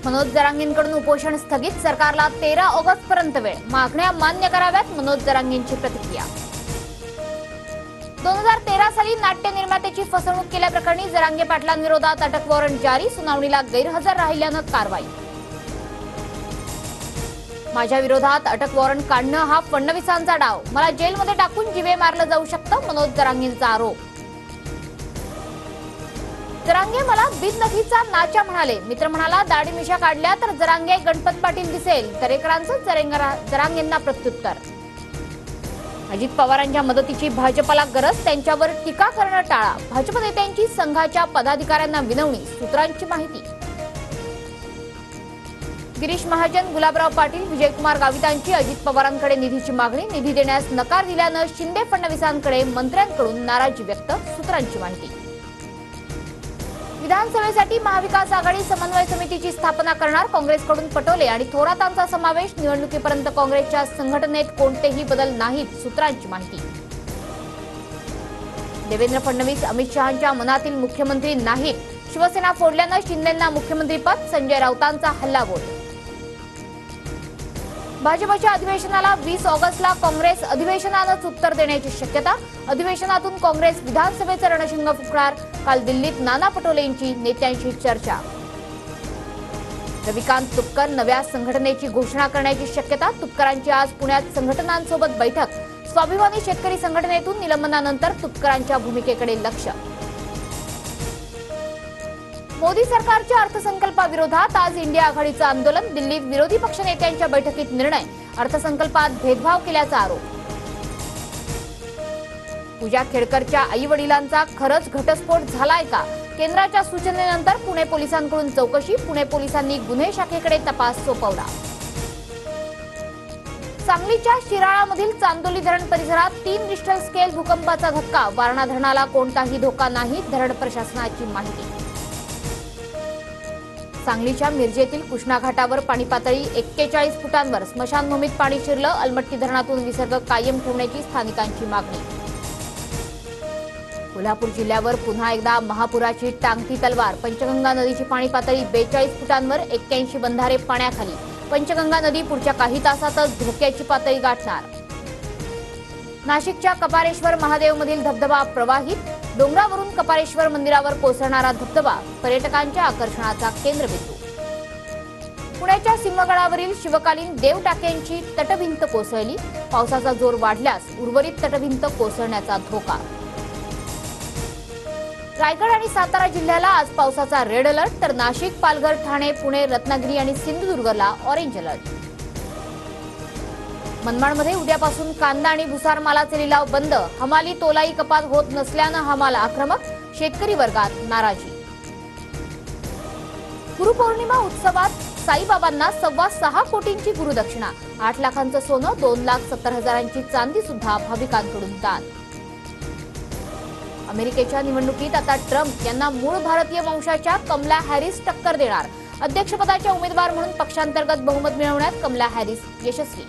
मनोज जरांगेंकडून उपोषण स्थगित, सरकारला 13 ऑगस्ट पर्यंत वेळ, मागण्या मान्य कराव्यात, मनोज जरांगेंची प्रतिक्रिया। 2013 साली नाट्य निर्मात्याची फसवणूक केल्याप्रकरणी जरांगे पाटलांविरोधात अटक वॉरंट जारी, सुनावणीला गैरहजर राहिल्यानं कारवाई। माझ्या विरोधात अटक वॉरंट काढणं हा फडणवीसांचा डाव, मला जेलमध्ये टाकून जीवे मारलं जाऊ शकतं, मनोज जरांगेंचा आरोप। जरांगे मला बिननथीचा नाचा म्हणाले, मित्र म्हणाला दाढी मिशा काढल्या तर जरांगे गणपत पाटील दिसेल, दरेकरांचं जरांगेंना प्रत्युत्तर। अजित पवारांच्या मदतीची भाजपला गरज, त्यांच्यावर टीका करणं टाळा, भाजप नेत्यांची संघाच्या पदाधिकाऱ्यांना विनवणी, सूत्रांची माहिती। गिरीश महाजन, गुलाबराव पाटील, विजयकुमार गावितांची अजित पवारांकडे निधीची मागणी, निधी देण्यास नकार दिल्यानं शिंदे फडणवीसांकडे मंत्र्यांकडून नाराजी व्यक्त, सूत्रांची माहिती। विधानसभेसाठी महाविकास आघाडी समन्वय समितीची स्थापना करणार, काँग्रेसकडून पटोले आणि थोरातांचा समावेश, निवडणुकीपर्यंत काँग्रेसच्या संघटनेत कोणतेही बदल नाहीत, सूत्रांची माहिती। देवेंद्र फडणवीस अमित शहांच्या मनातील मुख्यमंत्री नाहीत, शिवसेना फोडल्यानं शिंदेंना मुख्यमंत्रीपद, संजय राऊतांचा हल्लाबोल। भाजपच्या अधिवेशनाला 20 ऑगस्टला काँग्रेस अधिवेशनानंच उत्तर देण्याची शक्यता, अधिवेशनातून काँग्रेस विधानसभेचं रणशिंग फुंकणार, काल दिल्लीत नाना पटोलेंची नेत्यांशी चर्चा। रविकांत तुपकर नव्या संघटनेची घोषणा करण्याची शक्यता, तुपकरांची आज पुण्यात संघटनांसोबत बैठक, स्वाभिमानी शेतकरी संघटनेतून निलंबनानंतर तुपकरांच्या भूमिकेकडे लक्ष। मोदी सरकारच्या अर्थसंकल्पाविरोधात आज इंडिया आघाडीचं आंदोलन, दिल्लीत विरोधी पक्षनेत्यांच्या बैठकीत निर्णय, अर्थसंकल्पात भेदभाव केल्याचा आरोप। पूजा खेडकरच्या आई-वडिलांचा खरंच घटस्फोट झालाय का? केंद्राच्या सूचनेनंतर पुणे पोलिसांकडून चौकशी, पुणे पोलिसांनी गुन्हे शाखेकडे तपास सोपवला। सांगलीच्या शिराळामधील चांदोली धरण परिसरात 3 रिश्टर स्केल भूकंपाचा धक्का, वारणा धरणाला कोणताही धोका नाही, धरण प्रशासनाची माहिती। सांगलीच्या मिरजेतील कृष्णा घाटावर पाणी पातळी 41 फुटांवर, स्मशानभूमीत पाणी शिरलं, अलमट्टी धरणातून विसर्ग कायम ठेवण्याची स्थानिकांची मागणी। कोल्हापूर जिल्ह्यावर पुन्हा एकदा महापुराची टांगती तलवार, पंचगंगा नदीची पाणी पातळी 42 फुटांवर, 81 बंधारे पाण्याखाली, पंचगंगा नदी पुढच्या काही तासातच धोक्याची पातळी गाठणार। नाशिकच्या कपारेश्वर महादेवमधील धबधबा प्रवाहित, डोंगरावरून कपारेश्वर मंदिरावर कोसळणारा धबधबा पर्यटकांच्या आकर्षणाचा केंद्रबिंदू। पुण्याच्या सिंहगडावरील शिवकालीन देवटाक्यांची तटभिंत कोसळली, पावसाचा जोर वाढल्यास उर्वरित तटभिंत कोसळण्याचा धोका। रायगड आणि सातारा जिल्ह्याला आज पावसाचा रेड अलर्ट, तर नाशिक, पालघर, ठाणे, पुणे, रत्नागिरी आणि सिंधुदुर्गला ऑरेंज अलर्ट। मनमाडमध्ये उद्यापासून कांदा आणि भुसार मालाचे लिलाव बंद, हमाली तोलाई कपात होत नसल्यानं हमाल आक्रमक, शेतकरी वर्गात नाराजी। गुरुपौर्णिमा उत्सवात साईबाबांना 6.25 कोटींची गुरुदक्षिणा, 8 लाखांचं सोनं, 2,70,000ची चांदी सुद्धा भाविकांकडून दान। अमेरिकेच्या निवडणुकीत आता ट्रम्प यांना मूळ भारतीय वंशाच्या कमला हॅरिस टक्कर देणार, अध्यक्षपदाच्या उमेदवार म्हणून पक्षांतर्गत बहुमत मिळवण्यात कमला हॅरिस यशस्वी।